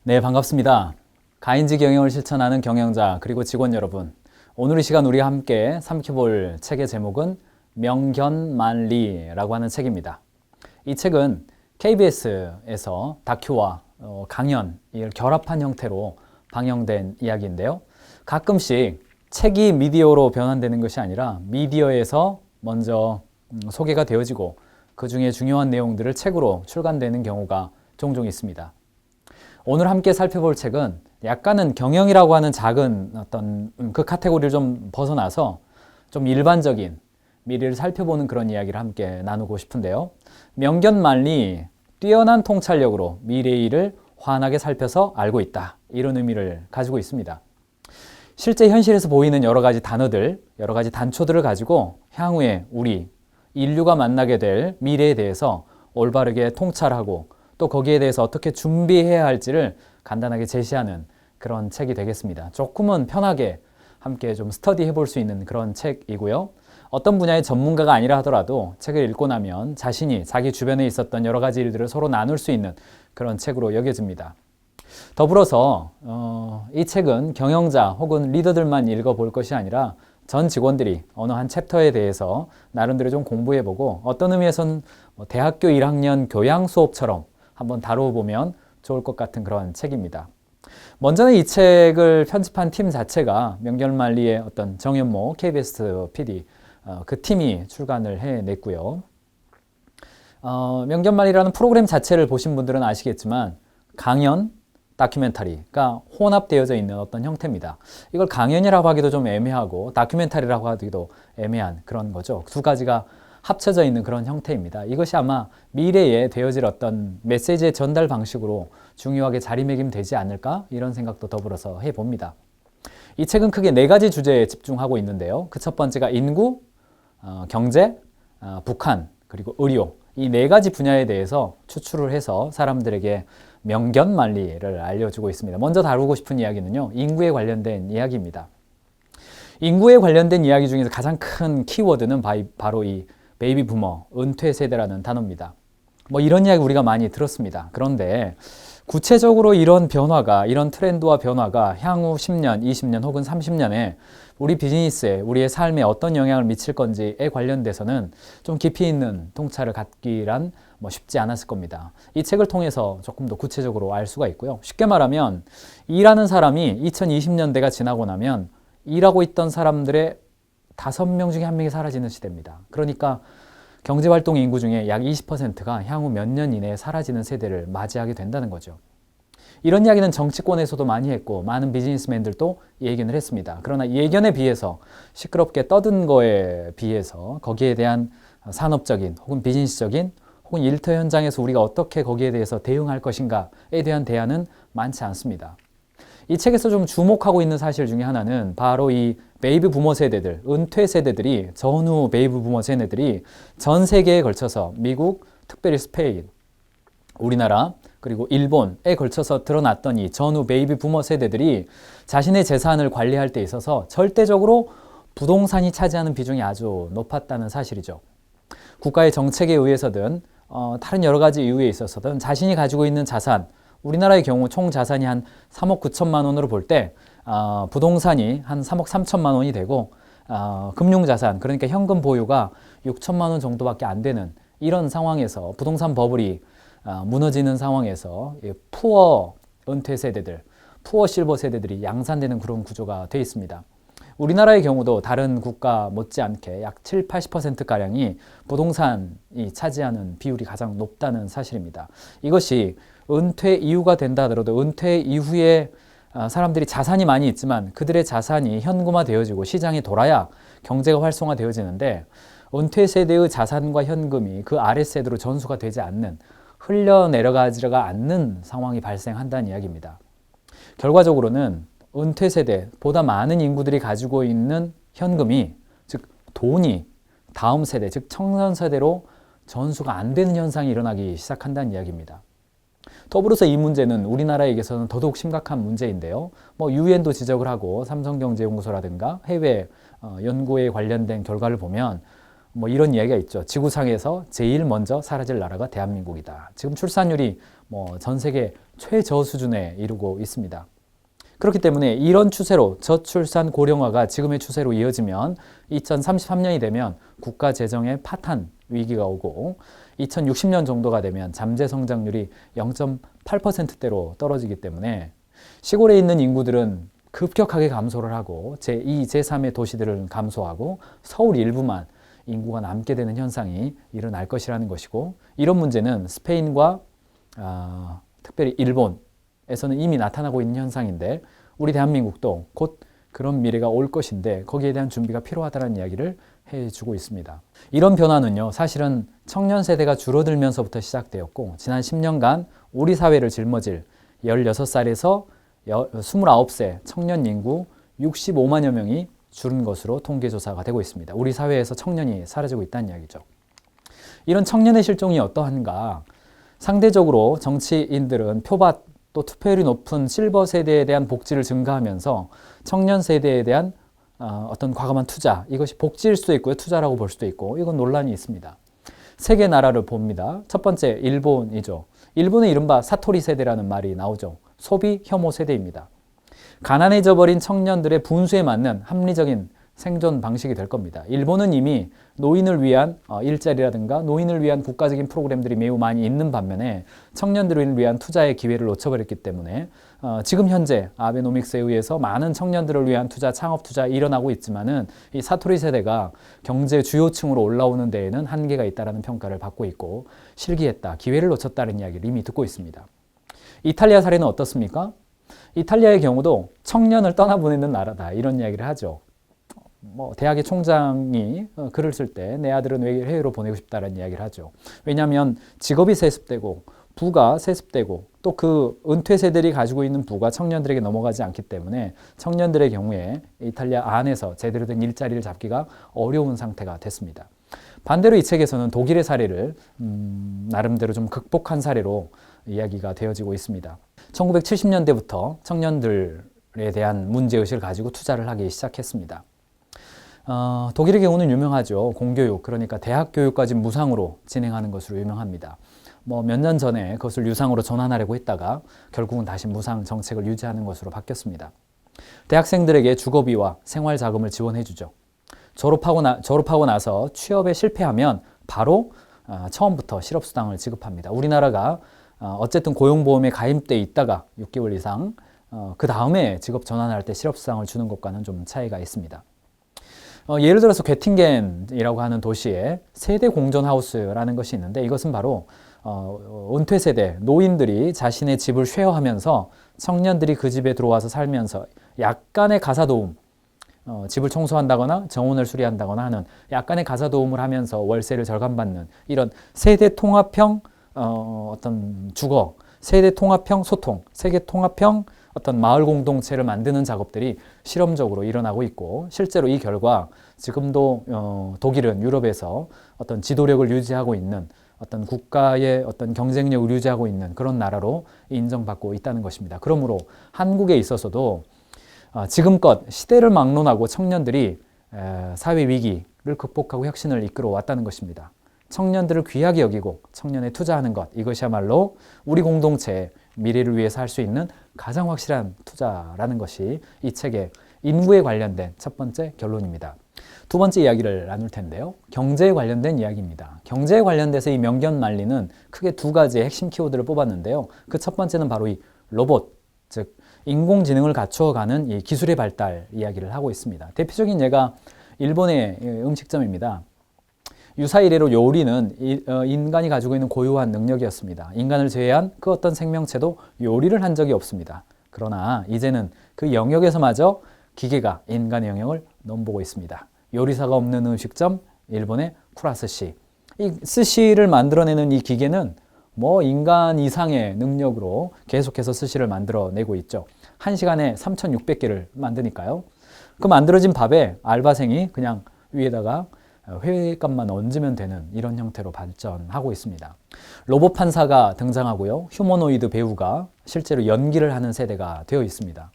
네, 반갑습니다. 가인지 경영을 실천하는 경영자 그리고 직원 여러분. 오늘 이 시간 우리가 함께 삼켜볼 책의 제목은 명견만리라고 하는 책입니다. 이 책은 KBS에서 다큐와 강연 을 결합한 형태로 방영된 이야기인데요. 가끔씩 책이 미디어로 변환되는 것이 아니라 미디어에서 먼저 소개가 되어지고 그 중에 중요한 내용들을 책으로 출간되는 경우가 종종 있습니다. 오늘 함께 살펴볼 책은 약간은 경영이라고 하는 작은 어떤 그 카테고리를 좀 벗어나서 좀 일반적인 미래를 살펴보는 그런 이야기를 함께 나누고 싶은데요. 명견만리, 뛰어난 통찰력으로 미래의 일을 환하게 살펴서 알고 있다. 이런 의미를 가지고 있습니다. 실제 현실에서 보이는 여러 가지 단어들, 여러 가지 단초들을 가지고 향후에 우리 인류가 만나게 될 미래에 대해서 올바르게 통찰하고 또 거기에 대해서 어떻게 준비해야 할지를 간단하게 제시하는 그런 책이 되겠습니다. 조금은 편하게 함께 좀 스터디 해볼 수 있는 그런 책이고요. 어떤 분야의 전문가가 아니라 하더라도 책을 읽고 나면 자신이 자기 주변에 있었던 여러 가지 일들을 서로 나눌 수 있는 그런 책으로 여겨집니다. 더불어서 이 책은 경영자 혹은 리더들만 읽어볼 것이 아니라 전 직원들이 어느 한 챕터에 대해서 나름대로 좀 공부해보고 어떤 의미에서는 대학교 1학년 교양 수업처럼 한번 다뤄보면 좋을 것 같은 그런 책입니다. 먼저는 이 책을 편집한 팀 자체가 명견만리의 어떤 정연모 KBS PD 그 팀이 출간을 해냈고요. 명견만리라는 프로그램 자체를 보신 분들은 아시겠지만 강연, 다큐멘터리가 혼합되어져 있는 어떤 형태입니다. 이걸 강연이라고 하기도 좀 애매하고 다큐멘터리라고 하기도 애매한 그런 거죠. 두 가지가 합쳐져 있는 그런 형태입니다. 이것이 아마 미래에 되어질 어떤 메시지의 전달 방식으로 중요하게 자리매김되지 않을까 이런 생각도 더불어서 해봅니다. 이 책은 크게 4가지 주제에 집중하고 있는데요. 그 첫 번째가 인구, 경제, 북한, 그리고 의료 이 4가지 분야에 대해서 추출을 해서 사람들에게 명견만리를 알려주고 있습니다. 먼저 다루고 싶은 이야기는요. 인구에 관련된 이야기입니다. 인구에 관련된 이야기 중에서 가장 큰 키워드는 바로 이 베이비 부머, 은퇴 세대라는 단어입니다. 이런 이야기 우리가 많이 들었습니다. 그런데 구체적으로 이런 변화가, 이런 트렌드와 변화가 향후 10년, 20년 혹은 30년에 우리 비즈니스에, 우리의 삶에 어떤 영향을 미칠 건지에 관련돼서는 좀 깊이 있는 통찰을 갖기란 쉽지 않았을 겁니다. 이 책을 통해서 조금 더 구체적으로 알 수가 있고요. 쉽게 말하면 일하는 사람이 2020년대가 지나고 나면 일하고 있던 사람들의 5명 중에 1명이 사라지는 시대입니다. 그러니까 경제활동 인구 중에 약 20%가 향후 몇 년 이내에 사라지는 세대를 맞이하게 된다는 거죠. 이런 이야기는 정치권에서도 많이 했고 많은 비즈니스맨들도 예견을 했습니다. 그러나 예견에 비해서 시끄럽게 떠든 거에 비해서 거기에 대한 산업적인 혹은 비즈니스적인 혹은 일터 현장에서 우리가 어떻게 거기에 대해서 대응할 것인가에 대한 대안은 많지 않습니다. 이 책에서 좀 주목하고 있는 사실 중에 하나는 바로 이 베이비 부머 세대들, 은퇴 세대들이, 전후 베이비 부머 세대들이 전 세계에 걸쳐서 미국, 특별히 스페인, 우리나라, 그리고 일본에 걸쳐서 드러났던 이 전후 베이비 부머 세대들이 자신의 재산을 관리할 때 있어서 절대적으로 부동산이 차지하는 비중이 아주 높았다는 사실이죠. 국가의 정책에 의해서든 다른 여러 가지 이유에 있어서든 자신이 가지고 있는 자산, 우리나라의 경우 총 자산이 한 3억 9천만 원으로 볼 때 부동산이 한 3억 3천만 원이 되고 금융자산 그러니까 현금 보유가 6천만 원 정도밖에 안 되는 이런 상황에서 부동산 버블이 무너지는 상황에서 푸어 은퇴 세대들, 푸어 실버 세대들이 양산되는 그런 구조가 되어 있습니다. 우리나라의 경우도 다른 국가 못지않게 약 7, 80%가량이 부동산이 차지하는 비율이 가장 높다는 사실입니다. 이것이 은퇴 이후가 된다 하더라도 은퇴 이후에 사람들이 자산이 많이 있지만 그들의 자산이 현금화 되어지고 시장에 돌아야 경제가 활성화 되어지는데 은퇴 세대의 자산과 현금이 그 아래 세대로 전수가 되지 않는 흘러내려가지가 않는 상황이 발생한다는 이야기입니다. 결과적으로는 은퇴 세대보다 많은 인구들이 가지고 있는 현금이 즉 돈이 다음 세대 즉 청년 세대로 전수가 안 되는 현상이 일어나기 시작한다는 이야기입니다. 더불어서 이 문제는 우리나라에게서는 더더욱 심각한 문제인데요. 유엔도 지적을 하고 삼성경제연구소라든가 해외 연구에 관련된 결과를 보면 이런 이야기가 있죠. 지구상에서 제일 먼저 사라질 나라가 대한민국이다. 지금 출산율이 전 세계 최저 수준에 이르고 있습니다. 그렇기 때문에 이런 추세로 저출산 고령화가 지금의 추세로 이어지면 2033년이 되면 국가 재정의 파탄 위기가 오고 2060년 정도가 되면 잠재 성장률이 0.8%대로 떨어지기 때문에 시골에 있는 인구들은 급격하게 감소를 하고 제2, 제3의 도시들은 감소하고 서울 일부만 인구가 남게 되는 현상이 일어날 것이라는 것이고, 이런 문제는 스페인과 특별히 일본에서는 이미 나타나고 있는 현상인데 우리 대한민국도 곧 그런 미래가 올 것인데 거기에 대한 준비가 필요하다는 이야기를 해주고 있습니다. 이런 변화는요, 사실은 청년 세대가 줄어들면서부터 시작되었고 지난 10년간 우리 사회를 짊어질 16살에서 29세 청년 인구 65만여 명이 줄은 것으로 통계조사가 되고 있습니다. 우리 사회에서 청년이 사라지고 있다는 이야기죠. 이런 청년의 실종이 어떠한가? 상대적으로 정치인들은 표밭 또 투표율이 높은 실버 세대에 대한 복지를 증가하면서 청년 세대에 대한 어떤 과감한 투자, 이것이 복지일 수도 있고요, 투자라고 볼 수도 있고, 이건 논란이 있습니다. 세 개 나라를 봅니다. 첫 번째 일본이죠. 일본의 이른바 사토리 세대라는 말이 나오죠. 소비 혐오 세대입니다. 가난해져 버린 청년들의 분수에 맞는 합리적인 생존 방식이 될 겁니다. 일본은 이미 노인을 위한 일자리라든가 노인을 위한 국가적인 프로그램들이 매우 많이 있는 반면에 청년들을 위한 투자의 기회를 놓쳐버렸기 때문에 지금 현재 아베노믹스에 의해서 많은 청년들을 위한 투자, 창업 투자 일어나고 있지만은 이 사토리 세대가 경제 주요층으로 올라오는 데에는 한계가 있다는 평가를 받고 있고, 실기했다, 기회를 놓쳤다는 이야기를 이미 듣고 있습니다. 이탈리아 사례는 어떻습니까? 이탈리아의 경우도 청년을 떠나보내는 나라다, 이런 이야기를 하죠. 대학의 총장이 글을 쓸 때 내 아들은 해외로 보내고 싶다는 이야기를 하죠. 왜냐하면 직업이 세습되고 부가 세습되고 또 그 은퇴 세대들이 가지고 있는 부가 청년들에게 넘어가지 않기 때문에 청년들의 경우에 이탈리아 안에서 제대로 된 일자리를 잡기가 어려운 상태가 됐습니다. 반대로 이 책에서는 독일의 사례를 나름대로 좀 극복한 사례로 이야기가 되어지고 있습니다. 1970년대부터 청년들에 대한 문제의식을 가지고 투자를 하기 시작했습니다. 독일의 경우는 유명하죠. 공교육, 그러니까 대학 교육까지 무상으로 진행하는 것으로 유명합니다. 몇 년 전에 그것을 유상으로 전환하려고 했다가 결국은 다시 무상 정책을 유지하는 것으로 바뀌었습니다. 대학생들에게 주거비와 생활자금을 지원해주죠. 졸업하고 나서 취업에 실패하면 바로 처음부터 실업수당을 지급합니다. 우리나라가 어쨌든 고용보험에 가입돼 있다가 6개월 이상 그 다음에 직업 전환할 때 실업수당을 주는 것과는 좀 차이가 있습니다. 예를 들어서 괴팅겐이라고 하는 도시에 세대 공존하우스라는 것이 있는데, 이것은 바로 은퇴 세대 노인들이 자신의 집을 쉐어하면서 청년들이 그 집에 들어와서 살면서 약간의 가사 도움, 집을 청소한다거나 정원을 수리한다거나 하는 약간의 가사 도움을 하면서 월세를 절감받는 이런 세대 통합형 어떤 주거, 세대 통합형 소통, 세대 통합형 어떤 마을 공동체를 만드는 작업들이 실험적으로 일어나고 있고, 실제로 이 결과 지금도 독일은 유럽에서 어떤 지도력을 유지하고 있는, 어떤 국가의 어떤 경쟁력을 유지하고 있는 그런 나라로 인정받고 있다는 것입니다. 그러므로 한국에 있어서도 지금껏 시대를 막론하고 청년들이 사회 위기를 극복하고 혁신을 이끌어 왔다는 것입니다. 청년들을 귀하게 여기고 청년에 투자하는 것, 이것이야말로 우리 공동체의 미래를 위해서 할 수 있는 가장 확실한 투자라는 것이 이 책의 인구에 관련된 첫 번째 결론입니다. 두 번째 이야기를 나눌 텐데요. 경제에 관련된 이야기입니다. 경제에 관련돼서 이 명견만리는 크게 두 가지의 핵심 키워드를 뽑았는데요. 그 첫 번째는 바로 이 로봇, 즉 인공지능을 갖추어가는 이 기술의 발달 이야기를 하고 있습니다. 대표적인 예가 일본의 음식점입니다. 유사이례로 요리는 인간이 가지고 있는 고유한 능력이었습니다. 인간을 제외한 그 어떤 생명체도 요리를 한 적이 없습니다. 그러나 이제는 그 영역에서마저 기계가 인간의 영역을 넘보고 있습니다. 요리사가 없는 음식점, 일본의 쿠라스시. 이 스시를 만들어내는 이 기계는 인간 이상의 능력으로 계속해서 스시를 만들어내고 있죠. 1시간에 3,600개를 만드니까요. 그 만들어진 밥에 알바생이 그냥 위에다가 회값만 얹으면 되는 이런 형태로 발전하고 있습니다. 로봇 판사가 등장하고요. 휴머노이드 배우가 실제로 연기를 하는 세대가 되어 있습니다.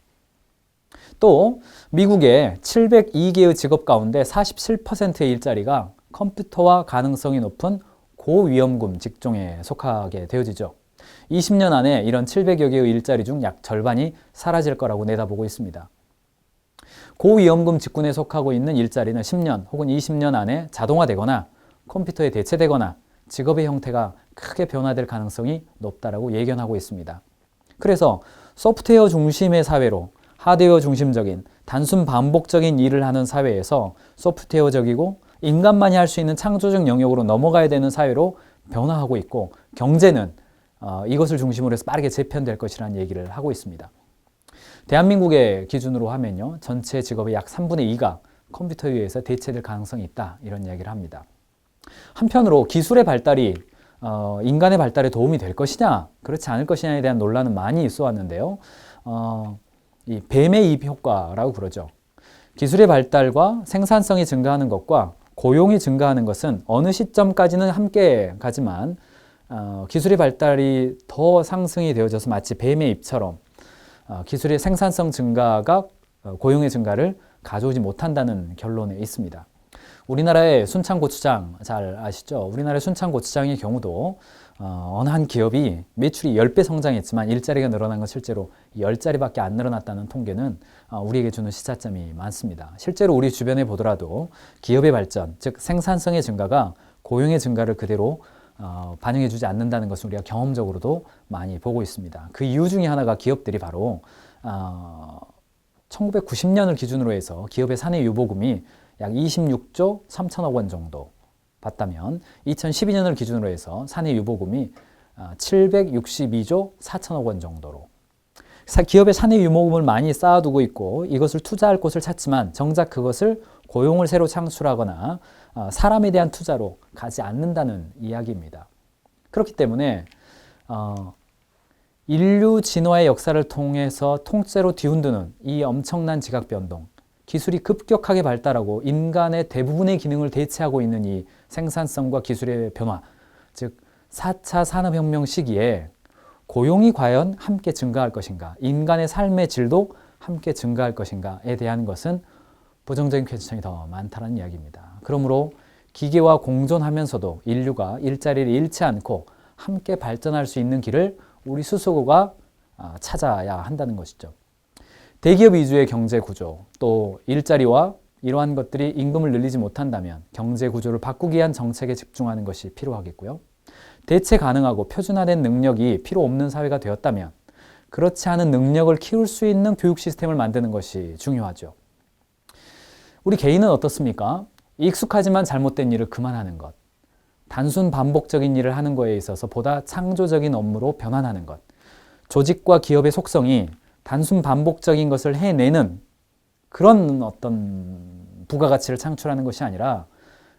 또 미국의 702개의 직업 가운데 47%의 일자리가 컴퓨터화 가능성이 높은 고위험군 직종에 속하게 되어지죠. 20년 안에 이런 700여 개의 일자리 중 약 절반이 사라질 거라고 내다보고 있습니다. 고위험군 직군에 속하고 있는 일자리는 10년 혹은 20년 안에 자동화되거나 컴퓨터에 대체되거나 직업의 형태가 크게 변화될 가능성이 높다라고 예견하고 있습니다. 그래서 소프트웨어 중심의 사회로 하드웨어 중심적인 단순 반복적인 일을 하는 사회에서 소프트웨어적이고 인간만이 할 수 있는 창조적 영역으로 넘어가야 되는 사회로 변화하고 있고, 경제는 이것을 중심으로 해서 빠르게 재편될 것이라는 얘기를 하고 있습니다. 대한민국의 기준으로 하면요, 전체 직업의 약 3분의 2가 컴퓨터에 의해서 대체될 가능성이 있다, 이런 이야기를 합니다. 한편으로 기술의 발달이 인간의 발달에 도움이 될 것이냐, 그렇지 않을 것이냐에 대한 논란은 많이 있어 왔는데요. 이 뱀의 입 효과라고 그러죠. 기술의 발달과 생산성이 증가하는 것과 고용이 증가하는 것은 어느 시점까지는 함께 가지만 기술의 발달이 더 상승이 되어져서 마치 뱀의 입처럼 기술의 생산성 증가가 고용의 증가를 가져오지 못한다는 결론에 있습니다. 우리나라의 순창고추장 잘 아시죠? 우리나라의 순창고추장의 경우도 어느 한 기업이 매출이 10배 성장했지만 일자리가 늘어난 건 실제로 10자리밖에 안 늘어났다는 통계는 우리에게 주는 시사점이 많습니다. 실제로 우리 주변에 보더라도 기업의 발전, 즉 생산성의 증가가 고용의 증가를 그대로 반영해주지 않는다는 것을 우리가 경험적으로도 많이 보고 있습니다. 그 이유 중에 하나가 기업들이 바로 1990년을 기준으로 해서 기업의 사내 유보금이 약 26조 3천억 원 정도 봤다면 2012년을 기준으로 해서 사내 유보금이 762조 4천억 원 정도로, 기업의 사내 유보금을 많이 쌓아두고 있고 이것을 투자할 곳을 찾지만 정작 그것을 고용을 새로 창출하거나 사람에 대한 투자로 가지 않는다는 이야기입니다. 그렇기 때문에 인류 진화의 역사를 통해서 통째로 뒤흔드는 이 엄청난 지각 변동, 기술이 급격하게 발달하고 인간의 대부분의 기능을 대체하고 있는 이 생산성과 기술의 변화, 즉 4차 산업혁명 시기에 고용이 과연 함께 증가할 것인가, 인간의 삶의 질도 함께 증가할 것인가에 대한 것은 부정적인 퀘스천이 더 많다는 이야기입니다. 그러므로 기계와 공존하면서도 인류가 일자리를 잃지 않고 함께 발전할 수 있는 길을 우리 스스로가 찾아야 한다는 것이죠. 대기업 위주의 경제 구조, 또 일자리와 이러한 것들이 임금을 늘리지 못한다면 경제 구조를 바꾸기 위한 정책에 집중하는 것이 필요하겠고요. 대체 가능하고 표준화된 능력이 필요 없는 사회가 되었다면 그렇지 않은 능력을 키울 수 있는 교육 시스템을 만드는 것이 중요하죠. 우리 개인은 어떻습니까? 익숙하지만 잘못된 일을 그만하는 것, 단순 반복적인 일을 하는 것에 있어서 보다 창조적인 업무로 변환하는 것, 조직과 기업의 속성이 단순 반복적인 것을 해내는 그런 어떤 부가가치를 창출하는 것이 아니라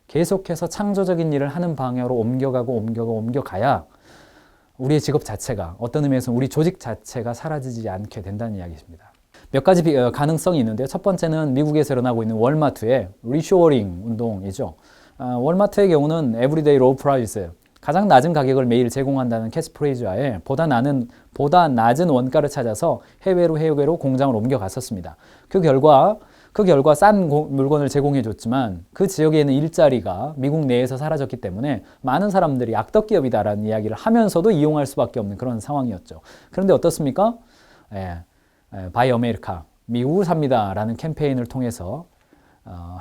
계속해서 창조적인 일을 하는 방향으로 옮겨가야 우리의 직업 자체가, 어떤 의미에서 우리 조직 자체가 사라지지 않게 된다는 이야기입니다. 몇 가지 가능성이 있는데요. 첫 번째는 미국에서 일어나고 있는 월마트의 리쇼어링 운동이죠. 월마트의 경우는 에브리데이 로우 프라이스, 가장 낮은 가격을 매일 제공한다는 캐치프레이즈하에 보다 낮은 원가를 찾아서 해외로 공장을 옮겨갔었습니다. 그 결과 싼 물건을 제공해 줬지만 그 지역에 있는 일자리가 미국 내에서 사라졌기 때문에 많은 사람들이 악덕기업이다라는 이야기를 하면서도 이용할 수밖에 없는 그런 상황이었죠. 그런데 어떻습니까? 바이 아메리카, 미국을 삽니다라는 캠페인을 통해서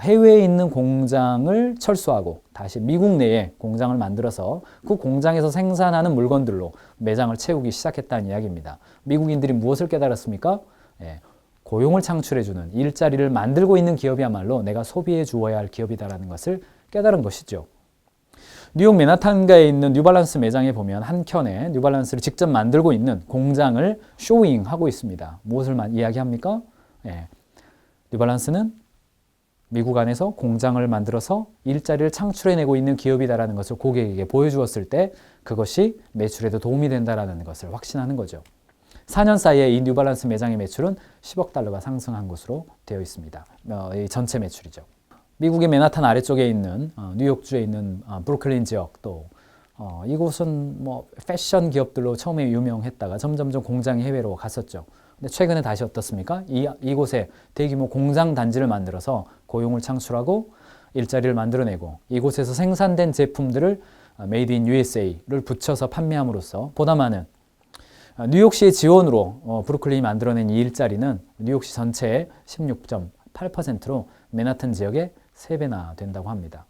해외에 있는 공장을 철수하고 다시 미국 내에 공장을 만들어서 그 공장에서 생산하는 물건들로 매장을 채우기 시작했다는 이야기입니다. 미국인들이 무엇을 깨달았습니까? 고용을 창출해주는 일자리를 만들고 있는 기업이야말로 내가 소비해 주어야 할 기업이다라는 것을 깨달은 것이죠. 뉴욕 맨하탄가에 있는 뉴발란스 매장에 보면 한켠에 뉴발란스를 직접 만들고 있는 공장을 쇼잉하고 있습니다. 무엇을 이야기합니까? 뉴발란스는 미국 안에서 공장을 만들어서 일자리를 창출해내고 있는 기업이다라는 것을 고객에게 보여주었을 때 그것이 매출에도 도움이 된다는 것을 확신하는 거죠. 4년 사이에 이 뉴발란스 매장의 매출은 10억 달러가 상승한 것으로 되어 있습니다. 이 전체 매출이죠. 미국의 맨하탄 아래쪽에 있는 뉴욕주에 있는 브루클린 지역, 또 이곳은 패션 기업들로 처음에 유명했다가 점점점 공장이 해외로 갔었죠. 근데 최근에 다시 어떻습니까? 이곳에 대규모 공장 단지를 만들어서 고용을 창출하고 일자리를 만들어내고 이곳에서 생산된 제품들을 Made in USA를 붙여서 판매함으로써 보다 많은 뉴욕시의 지원으로 브루클린이 만들어낸 이 일자리는 뉴욕시 전체의 16.8%로 맨하튼 지역의 3배나 된다고 합니다.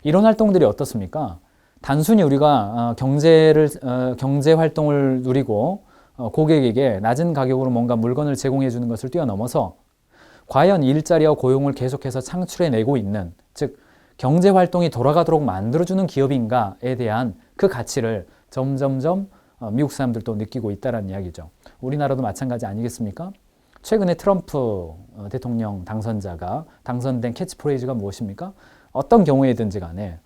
이런 활동들이 어떻습니까? 단순히 우리가 경제 활동을 누리고 고객에게 낮은 가격으로 뭔가 물건을 제공해 주는 것을 뛰어넘어서 과연 일자리와 고용을 계속해서 창출해내고 있는, 즉 경제 활동이 돌아가도록 만들어주는 기업인가에 대한 그 가치를 점점점 미국 사람들도 느끼고 있다는 이야기죠. 우리나라도 마찬가지 아니겠습니까? 최근에 트럼프 대통령 당선자가 당선된 캐치프레이즈가 무엇입니까? 어떤 경우에든지 간에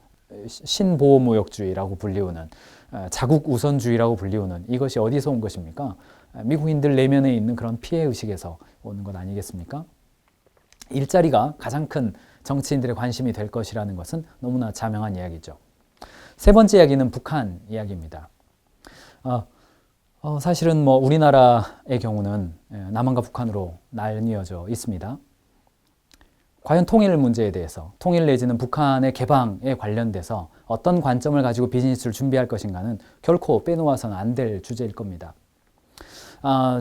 신보호무역주의라고 불리우는, 자국 우선주의라고 불리우는, 이것이 어디서 온 것입니까? 미국인들 내면에 있는 그런 피해의식에서 오는 것 아니겠습니까? 일자리가 가장 큰 정치인들의 관심이 될 것이라는 것은 너무나 자명한 이야기죠. 세 번째 이야기는 북한 이야기입니다. 사실은 뭐 우리나라의 경우는 남한과 북한으로 나뉘어져 있습니다. 과연 통일 문제에 대해서, 통일 내지는 북한의 개방에 관련돼서 어떤 관점을 가지고 비즈니스를 준비할 것인가는 결코 빼놓아서는 안 될 주제일 겁니다.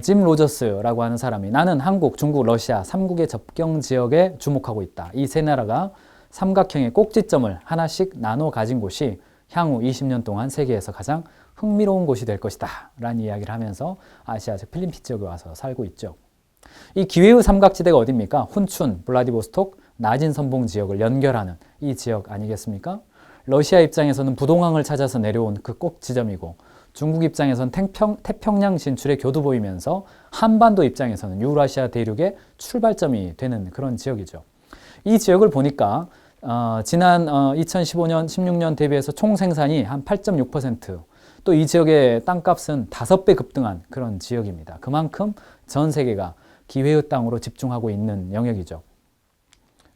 짐 로저스라고 하는 사람이 나는 한국, 중국, 러시아 3국의 접경 지역에 주목하고 있다. 이 세 나라가 삼각형의 꼭지점을 하나씩 나눠 가진 곳이 향후 20년 동안 세계에서 가장 흥미로운 곳이 될 것이다 라는 이야기를 하면서 아시아, 즉 필리핀 지역에 와서 살고 있죠. 이 기회의 삼각지대가 어디입니까? 훈춘, 블라디보스톡, 나진 선봉 지역을 연결하는 이 지역 아니겠습니까? 러시아 입장에서는 부동항을 찾아서 내려온 그 꼭 지점이고, 중국 입장에서는 태평양 진출의 교두보이면서 한반도 입장에서는 유라시아 대륙의 출발점이 되는 그런 지역이죠. 이 지역을 보니까 지난 2015년, 16년 대비해서 총 생산이 한 8.6%, 또 이 지역의 땅값은 5배 급등한 그런 지역입니다. 그만큼 전 세계가 기회의 땅으로 집중하고 있는 영역이죠.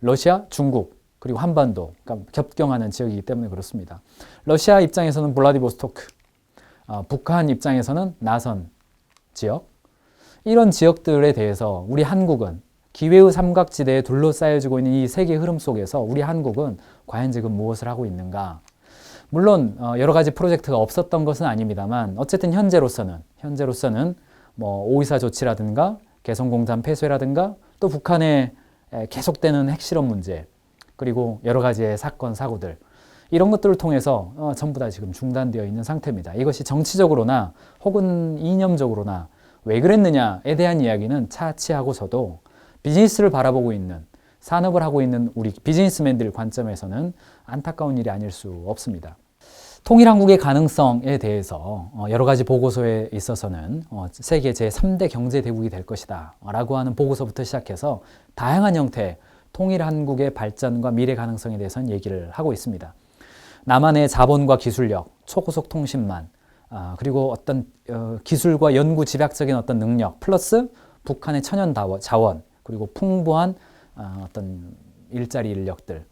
러시아, 중국, 그리고 한반도, 그러니까 겹경하는 지역이기 때문에 그렇습니다. 러시아 입장에서는 블라디보스토크, 북한 입장에서는 나선 지역, 이런 지역들에 대해서 우리 한국은 기회의 삼각지대에 둘러싸여지고 있는 이 세계 흐름 속에서 우리 한국은 과연 지금 무엇을 하고 있는가? 물론 여러 가지 프로젝트가 없었던 것은 아닙니다만 어쨌든 현재로서는 뭐 5.24 조치라든가 개성공단 폐쇄라든가 또 북한의 계속되는 핵실험 문제, 그리고 여러 가지의 사건, 사고들, 이런 것들을 통해서 전부 다 지금 중단되어 있는 상태입니다. 이것이 정치적으로나 혹은 이념적으로나 왜 그랬느냐에 대한 이야기는 차치하고서도 비즈니스를 바라보고 있는, 산업을 하고 있는 우리 비즈니스맨들 관점에서는 안타까운 일이 아닐 수 없습니다. 통일한국의 가능성에 대해서 여러 가지 보고서에 있어서는 세계 제3대 경제대국이 될 것이다 라고 하는 보고서부터 시작해서 다양한 형태의 통일한국의 발전과 미래 가능성에 대해서는 얘기를 하고 있습니다. 남한의 자본과 기술력, 초고속 통신망, 그리고 어떤 기술과 연구 집약적인 어떤 능력, 플러스 북한의 천연 자원, 그리고 풍부한 어떤 일자리 인력들의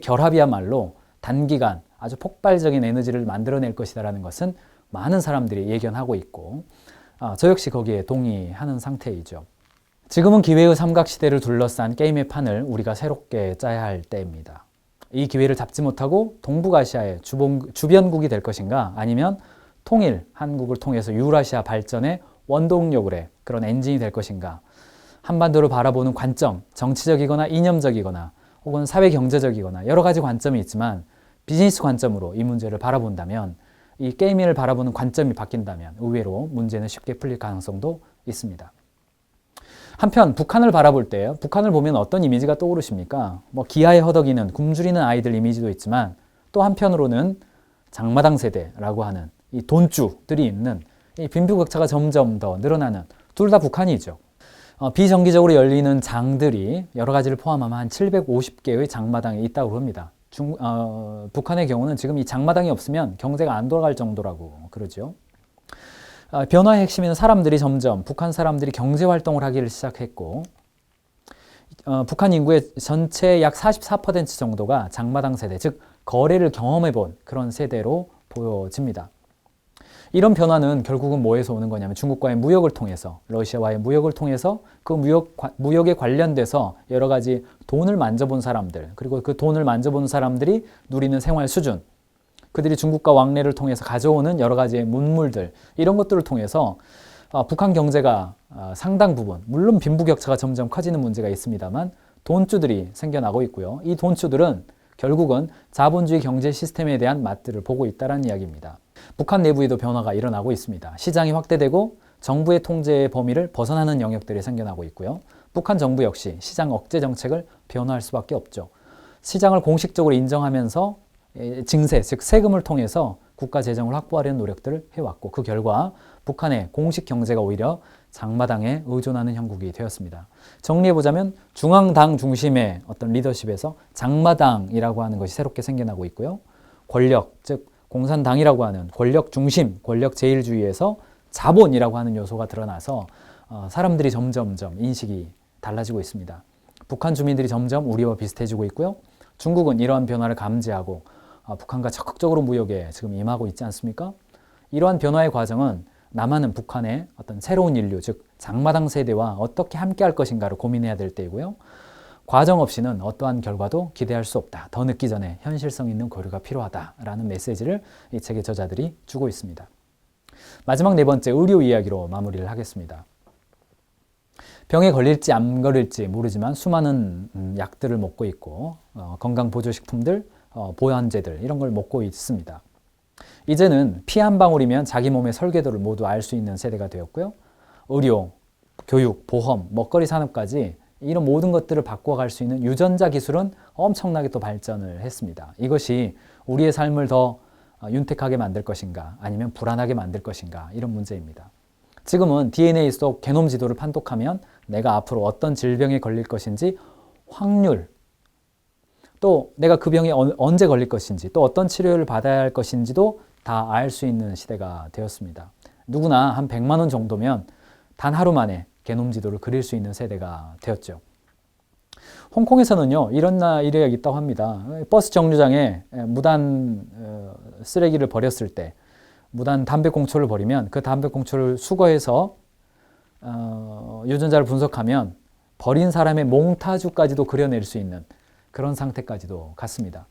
결합이야말로 단기간 아주 폭발적인 에너지를 만들어낼 것이다라는 것은 많은 사람들이 예견하고 있고, 저 역시 거기에 동의하는 상태이죠. 지금은 기회의 삼각시대를 둘러싼 게임의 판을 우리가 새롭게 짜야 할 때입니다. 이 기회를 잡지 못하고 동북아시아의 주변국이 될 것인가, 아니면 통일 한국을 통해서 유라시아 발전의 원동력으로 그런 엔진이 될 것인가, 한반도를 바라보는 관점, 정치적이거나 이념적이거나 혹은 사회경제적이거나 여러 가지 관점이 있지만 비즈니스 관점으로 이 문제를 바라본다면, 이 게임을 바라보는 관점이 바뀐다면 의외로 문제는 쉽게 풀릴 가능성도 있습니다. 한편 북한을 바라볼 때 북한을 보면 어떤 이미지가 떠오르십니까? 뭐 기아에 허덕이는 굶주리는 아이들 이미지도 있지만, 또 한편으로는 장마당 세대라고 하는 이 돈주들이 있는 이 빈부격차가 점점 더 늘어나는, 둘 다 북한이죠. 비정기적으로 열리는 장들이 여러 가지를 포함하면 한 750개의 장마당이 있다고 합니다. 북한의 경우는 지금 이 장마당이 없으면 경제가 안 돌아갈 정도라고 그러죠. 변화의 핵심은 사람들이 점점, 북한 사람들이 경제활동을 하기를 시작했고, 북한 인구의 전체 약 44% 정도가 장마당 세대, 즉 거래를 경험해 본 그런 세대로 보여집니다. 이런 변화는 결국은 뭐에서 오는 거냐면 중국과의 무역을 통해서, 러시아와의 무역을 통해서 그 무역에 관련돼서 여러 가지 돈을 만져본 사람들, 그리고 그 돈을 만져본 사람들이 누리는 생활 수준, 그들이 중국과 왕래를 통해서 가져오는 여러 가지의 문물들, 이런 것들을 통해서 북한 경제가 상당 부분, 물론 빈부격차가 점점 커지는 문제가 있습니다만 돈주들이 생겨나고 있고요. 이 돈주들은 결국은 자본주의 경제 시스템에 대한 맛들을 보고 있다는 이야기입니다. 북한 내부에도 변화가 일어나고 있습니다. 시장이 확대되고 정부의 통제의 범위를 벗어나는 영역들이 생겨나고 있고요. 북한 정부 역시 시장 억제 정책을 변화할 수밖에 없죠. 시장을 공식적으로 인정하면서 증세, 즉 세금을 통해서 국가 재정을 확보하려는 노력들을 해왔고, 그 결과 북한의 공식 경제가 오히려 장마당에 의존하는 형국이 되었습니다. 정리해보자면 중앙당 중심의 어떤 리더십에서 장마당이라고 하는 것이 새롭게 생겨나고 있고요. 권력, 즉 공산당이라고 하는 권력 중심, 권력 제일주의에서 자본이라고 하는 요소가 드러나서 사람들이 점점점 인식이 달라지고 있습니다. 북한 주민들이 점점 우리와 비슷해지고 있고요. 중국은 이러한 변화를 감지하고 북한과 적극적으로 무역에 지금 임하고 있지 않습니까? 이러한 변화의 과정은 남한은 북한의 어떤 새로운 인류, 즉 장마당 세대와 어떻게 함께할 것인가를 고민해야 될 때이고요. 과정 없이는 어떠한 결과도 기대할 수 없다. 더 늦기 전에 현실성 있는 고려가 필요하다라는 메시지를 이 책의 저자들이 주고 있습니다. 마지막 네 번째, 의료 이야기로 마무리를 하겠습니다. 병에 걸릴지 안 걸릴지 모르지만 수많은 약들을 먹고 있고 건강보조식품들, 보완제들 이런 걸 먹고 있습니다. 이제는 피 한 방울이면 자기 몸의 설계도를 모두 알 수 있는 세대가 되었고요. 의료, 교육, 보험, 먹거리 산업까지 이런 모든 것들을 바꿔갈 수 있는 유전자 기술은 엄청나게 또 발전을 했습니다. 이것이 우리의 삶을 더 윤택하게 만들 것인가 아니면 불안하게 만들 것인가, 이런 문제입니다. 지금은 DNA 속 게놈 지도를 판독하면 내가 앞으로 어떤 질병에 걸릴 것인지 확률, 또 내가 그 병에 언제 걸릴 것인지, 또 어떤 치료를 받아야 할 것인지도 다 알 수 있는 시대가 되었습니다. 누구나 한 100만 원 정도면 단 하루 만에 게놈 지도를 그릴 수 있는 세대가 되었죠. 홍콩에서는요, 이런 일이 있다고 합니다. 버스 정류장에 무단 쓰레기를 버렸을 때, 무단 담배꽁초를 버리면 그 담배꽁초를 수거해서 유전자를 분석하면 버린 사람의 몽타주까지도 그려낼 수 있는 그런 상태까지도 갔습니다.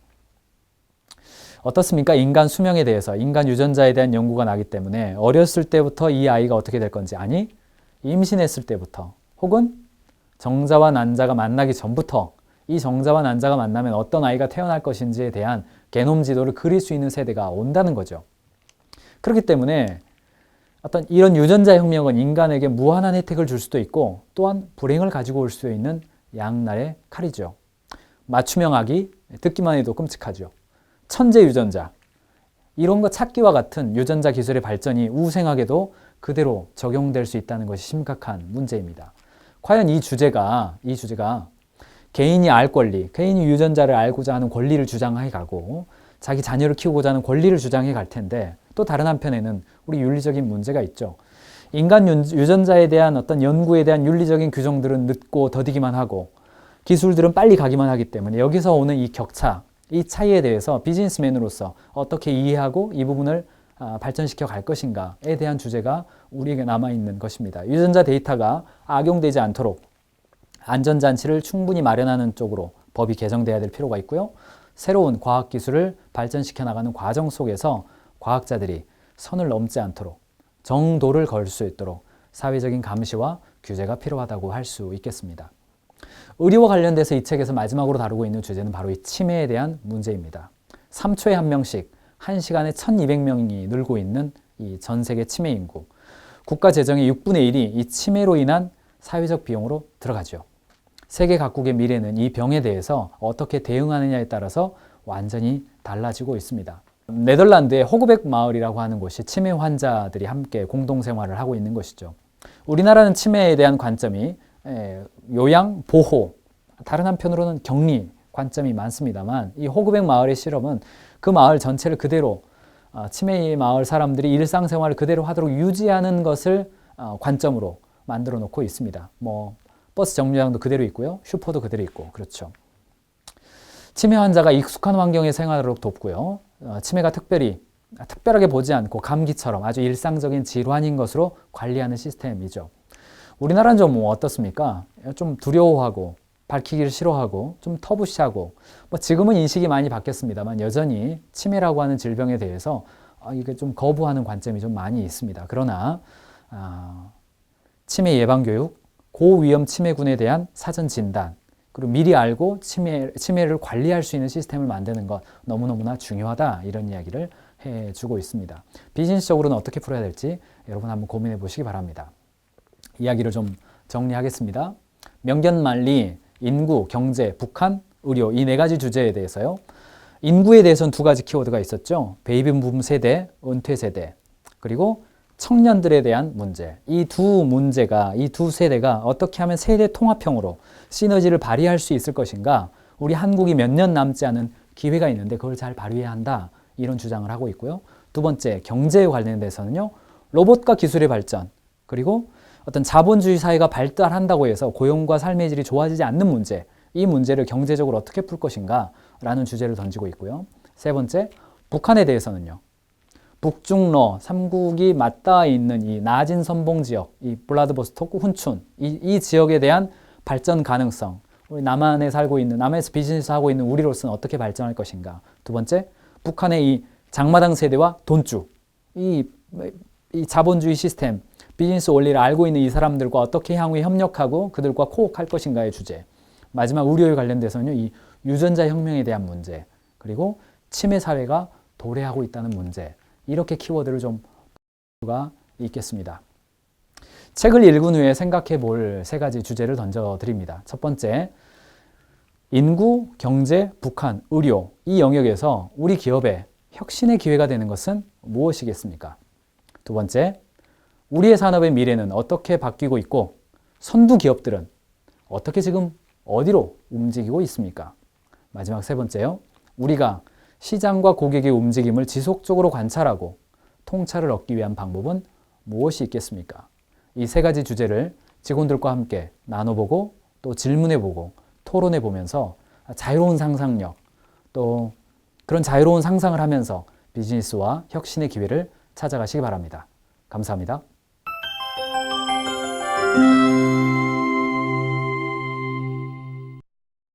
어떻습니까? 인간 수명에 대해서, 인간 유전자에 대한 연구가 나기 때문에 어렸을 때부터 이 아이가 어떻게 될 건지, 아니 임신했을 때부터, 혹은 정자와 난자가 만나기 전부터 이 정자와 난자가 만나면 어떤 아이가 태어날 것인지에 대한 게놈 지도를 그릴 수 있는 세대가 온다는 거죠. 그렇기 때문에 어떤 이런 유전자 혁명은 인간에게 무한한 혜택을 줄 수도 있고 또한 불행을 가지고 올 수 있는 양날의 칼이죠. 맞춤형 아기, 듣기만 해도 끔찍하죠. 천재 유전자, 이런 거 찾기와 같은 유전자 기술의 발전이 우생하게도 그대로 적용될 수 있다는 것이 심각한 문제입니다. 과연 이 주제가 개인이 알 권리, 개인이 유전자를 알고자 하는 권리를 주장해 가고 자기 자녀를 키우고자 하는 권리를 주장해 갈 텐데, 또 다른 한편에는 우리 윤리적인 문제가 있죠. 인간 유전자에 대한 어떤 연구에 대한 윤리적인 규정들은 늦고 더디기만 하고 기술들은 빨리 가기만 하기 때문에 여기서 오는 이 격차, 이 차이에 대해서 비즈니스맨으로서 어떻게 이해하고 이 부분을 발전시켜 갈 것인가에 대한 주제가 우리에게 남아있는 것입니다. 유전자 데이터가 악용되지 않도록 안전장치를 충분히 마련하는 쪽으로 법이 개정돼야 될 필요가 있고요. 새로운 과학기술을 발전시켜 나가는 과정 속에서 과학자들이 선을 넘지 않도록 정도를 걸 수 있도록 사회적인 감시와 규제가 필요하다고 할 수 있겠습니다. 의료와 관련돼서 이 책에서 마지막으로 다루고 있는 주제는 바로 이 치매에 대한 문제입니다. 3초에 한 명씩 1시간에 1200명이 늘고 있는 이 전 세계 치매 인구. 국가 재정의 6분의 1이 이 치매로 인한 사회적 비용으로 들어가죠. 세계 각국의 미래는 이 병에 대해서 어떻게 대응하느냐에 따라서 완전히 달라지고 있습니다. 네덜란드의 호그백 마을이라고 하는 곳이 치매 환자들이 함께 공동생활을 하고 있는 것이죠. 우리나라는 치매에 대한 관점이 요양, 보호, 다른 한편으로는 격리 관점이 많습니다만, 이 호그백 마을의 실험은 그 마을 전체를 그대로 치매 마을 사람들이 일상생활을 그대로 하도록 유지하는 것을 관점으로 만들어 놓고 있습니다. 버스 정류장도 그대로 있고요. 슈퍼도 그대로 있고, 그렇죠. 치매 환자가 익숙한 환경의 생활을 돕고요. 치매가 특별하게 보지 않고 감기처럼 아주 일상적인 질환인 것으로 관리하는 시스템이죠. 우리나라는 좀 어떻습니까? 좀 두려워하고 밝히기를 싫어하고 좀 터부시하고 뭐 지금은 인식이 많이 바뀌었습니다만 여전히 치매라고 하는 질병에 대해서 이게 좀 거부하는 관점이 좀 많이 있습니다. 그러나 치매 예방 교육, 고위험 치매군에 대한 사전 진단, 그리고 미리 알고 치매를 관리할 수 있는 시스템을 만드는 것 너무너무나 중요하다, 이런 이야기를 해주고 있습니다. 비즈니스적으로는 어떻게 풀어야 될지 여러분 한번 고민해 보시기 바랍니다. 이야기를 좀 정리하겠습니다. 명견만리, 인구, 경제, 북한, 의료, 이 네 가지 주제에 대해서요. 인구에 대해서는 두 가지 키워드가 있었죠. 베이비붐 세대, 은퇴 세대, 그리고 청년들에 대한 문제. 이 두 세대가 어떻게 하면 세대 통합형으로 시너지를 발휘할 수 있을 것인가. 우리 한국이 몇 년 남지 않은 기회가 있는데 그걸 잘 발휘해야 한다, 이런 주장을 하고 있고요. 두 번째, 경제에 관련돼서는요. 로봇과 기술의 발전, 그리고 어떤 자본주의 사회가 발달한다고 해서 고용과 삶의 질이 좋아지지 않는 문제, 이 문제를 경제적으로 어떻게 풀 것인가 라는 주제를 던지고 있고요. 세 번째, 북한에 대해서는요. 북중러 3국이 맞닿아 있는 이 나진 선봉 지역, 이 블라디보스토크, 훈춘, 이 지역에 대한 발전 가능성, 우리 남한에 살고 있는, 남한에서 비즈니스 하고 있는 우리로서는 어떻게 발전할 것인가. 두 번째, 북한의 이 장마당 세대와 돈주, 이 자본주의 시스템, 비즈니스 원리를 알고 있는 이 사람들과 어떻게 향후에 협력하고 그들과 코옥할 것인가의 주제. 마지막, 의료에 관련돼서는요, 이 유전자 혁명에 대한 문제, 그리고 치매 사회가 도래하고 있다는 문제, 이렇게 키워드를 좀 가 있겠습니다. 책을 읽은 후에 생각해 볼 세 가지 주제를 던져 드립니다. 첫 번째, 인구, 경제, 북한, 의료, 이 영역에서 우리 기업의 혁신의 기회가 되는 것은 무엇이겠습니까? 두 번째, 우리의 산업의 미래는 어떻게 바뀌고 있고 선두 기업들은 어떻게 지금 어디로 움직이고 있습니까? 마지막 세 번째요. 우리가 시장과 고객의 움직임을 지속적으로 관찰하고 통찰을 얻기 위한 방법은 무엇이 있겠습니까? 이 세 가지 주제를 직원들과 함께 나눠보고 또 질문해보고 토론해보면서 자유로운 상상력, 또 그런 자유로운 상상을 하면서 비즈니스와 혁신의 기회를 찾아가시기 바랍니다. 감사합니다.